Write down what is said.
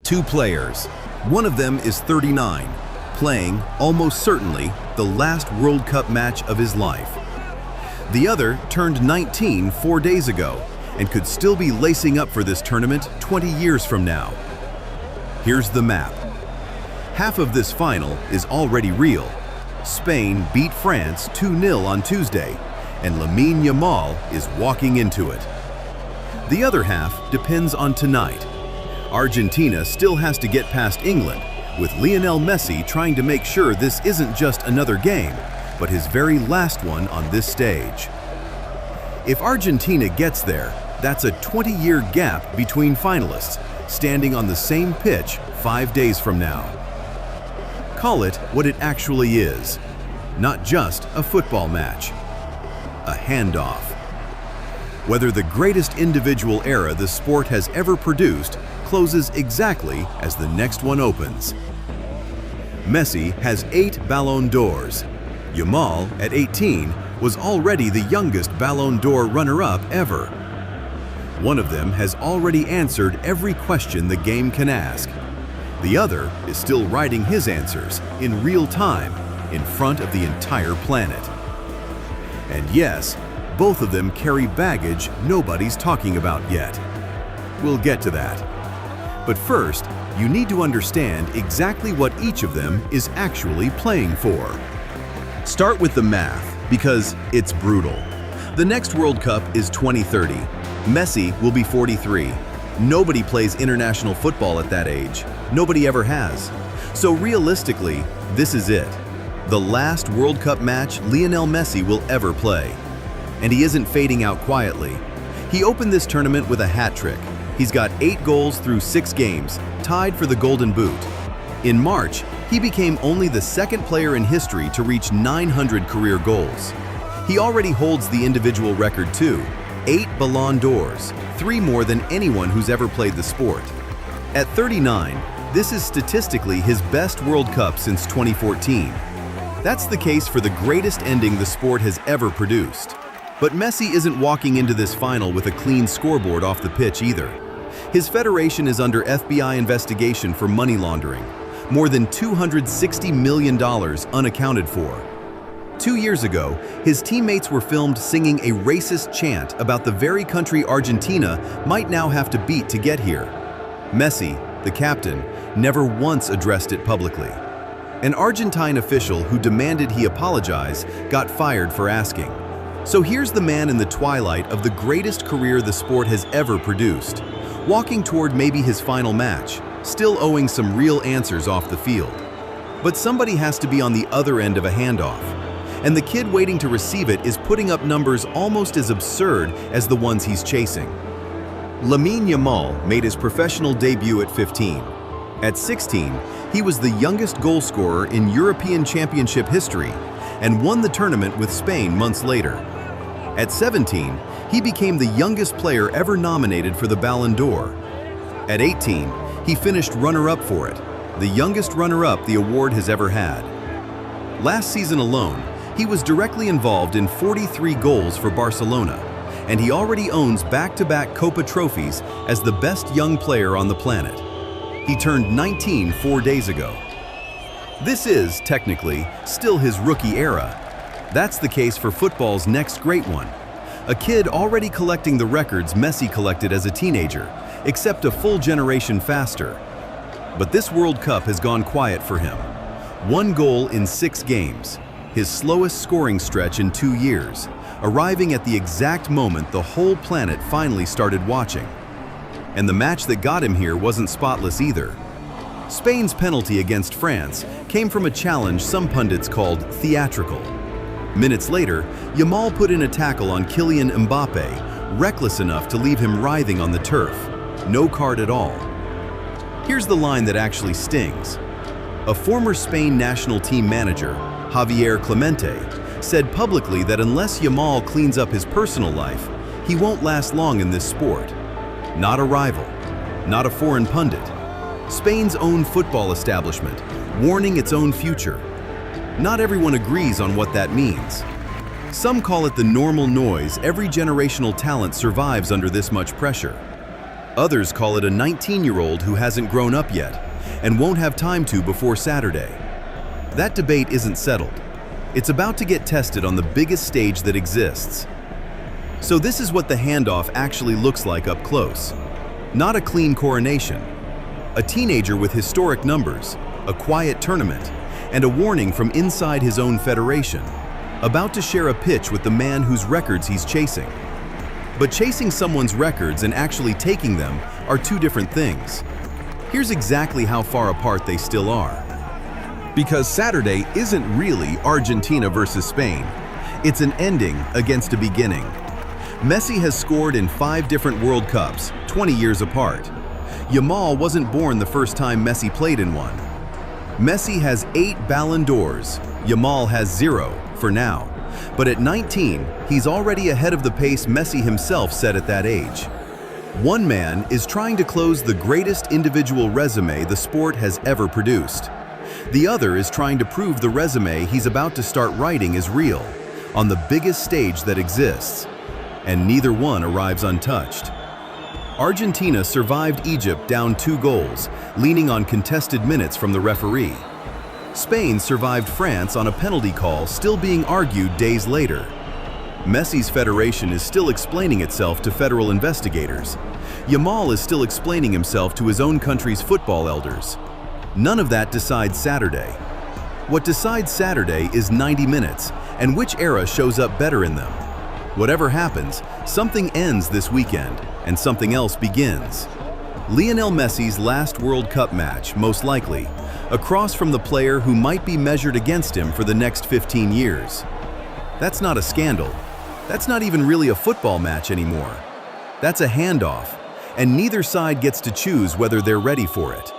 Two players. One of them is 39, playing, almost certainly, the last World Cup match of his life. The other turned 19 4 days ago and could still be lacing up for this tournament 20 years from now. Here's the map. Half of this final is already real. Spain beat France 2-0 on Tuesday, and Yamal is walking into it. The other half depends on tonight. Argentina still has to get past England, with Lionel Messi trying to make sure this isn't just another game, but his very last one on this stage. If Argentina gets there, that's a 20-year gap between finalists, standing on the same pitch 5 days from now. Call it what it actually is, not just a football match, a handoff. Whether the greatest individual era the sport has ever produced closes exactly as the next one opens. Messi has 8 Ballon d'Ors. Yamal, at 18, was already the youngest Ballon d'Or runner-up ever. One of them has already answered every question the game can ask. The other is still writing his answers in real time in front of the entire planet. And yes, both of them carry baggage nobody's talking about yet. We'll get to that. But first, you need to understand exactly what each of them is actually playing for. Start with the math, because it's brutal. The next World Cup is 2030. Messi will be 43. Nobody plays international football at that age. Nobody ever has. So realistically, this is it. The last World Cup match Lionel Messi will ever play. And he isn't fading out quietly. He opened this tournament with a hat trick. He's got 8 goals through 6 games, tied for the Golden Boot. In March, he became only the second player in history to reach 900 career goals. He already holds the individual record too, 8 Ballon d'Ors, 3 more than anyone who's ever played the sport. At 39, this is statistically his best World Cup since 2014. That's the case for the greatest ending the sport has ever produced. But Messi isn't walking into this final with a clean scoreboard off the pitch either. His federation is under FBI investigation for money laundering, more than $260 million unaccounted for. 2 years ago, his teammates were filmed singing a racist chant about the very country Argentina might now have to beat to get here. Messi, the captain, never once addressed it publicly. An Argentine official who demanded he apologize got fired for asking. So here's the man in the twilight of the greatest career the sport has ever produced, walking toward maybe his final match, still owing some real answers off the field. But somebody has to be on the other end of a handoff, and the kid waiting to receive it is putting up numbers almost as absurd as the ones he's chasing. Yamal made his professional debut at 15. At 16, he was the youngest goal scorer in European Championship history and won the tournament with Spain months later. At 17, he became the youngest player ever nominated for the Ballon d'Or. At 18, he finished runner-up for it, the youngest runner-up the award has ever had. Last season alone, he was directly involved in 43 goals for Barcelona, and he already owns back-to-back Copa trophies as the best young player on the planet. He turned 19 4 days ago. This is, technically, still his rookie era. That's the case for football's next great one. A kid already collecting the records Messi collected as a teenager, except a full generation faster. But this World Cup has gone quiet for him. 1 goal in 6 games, his slowest scoring stretch in 2 years, arriving at the exact moment the whole planet finally started watching. And the match that got him here wasn't spotless either. Spain's penalty against France came from a challenge some pundits called theatrical. Minutes later, Yamal put in a tackle on Kylian Mbappe, reckless enough to leave him writhing on the turf. No card at all. Here's the line that actually stings. A former Spain national team manager, Javier Clemente, said publicly that unless Yamal cleans up his personal life, he won't last long in this sport. Not a rival, not a foreign pundit. Spain's own football establishment, warning its own future. Not everyone agrees on what that means. Some call it the normal noise every generational talent survives under this much pressure. Others call it a 19-year-old who hasn't grown up yet and won't have time to before Saturday. That debate isn't settled. It's about to get tested on the biggest stage that exists. So this is what the handoff actually looks like up close. Not a clean coronation. A teenager with historic numbers, a quiet tournament, and a warning from inside his own federation, about to share a pitch with the man whose records he's chasing. But chasing someone's records and actually taking them are two different things. Here's exactly how far apart they still are. Because Saturday isn't really Argentina versus Spain. It's an ending against a beginning. Messi has scored in 5 different World Cups, 20 years apart. Yamal wasn't born the first time Messi played in one. Messi has 8 Ballon d'Ors, Yamal has 0, for now. But at 19, he's already ahead of the pace Messi himself set at that age. One man is trying to close the greatest individual resume the sport has ever produced. The other is trying to prove the resume he's about to start writing is real, on the biggest stage that exists. And neither one arrives untouched. Argentina survived Egypt down 2 goals, leaning on contested minutes from the referee. Spain survived France on a penalty call still being argued days later. Messi's federation is still explaining itself to federal investigators. Yamal is still explaining himself to his own country's football elders. None of that decides Saturday. What decides Saturday is 90 minutes and which era shows up better in them. Whatever happens, something ends this weekend and something else begins. Lionel Messi's last World Cup match, most likely, across from the player who might be measured against him for the next 15 years. That's not a scandal. That's not even really a football match anymore. That's a handoff, and neither side gets to choose whether they're ready for it.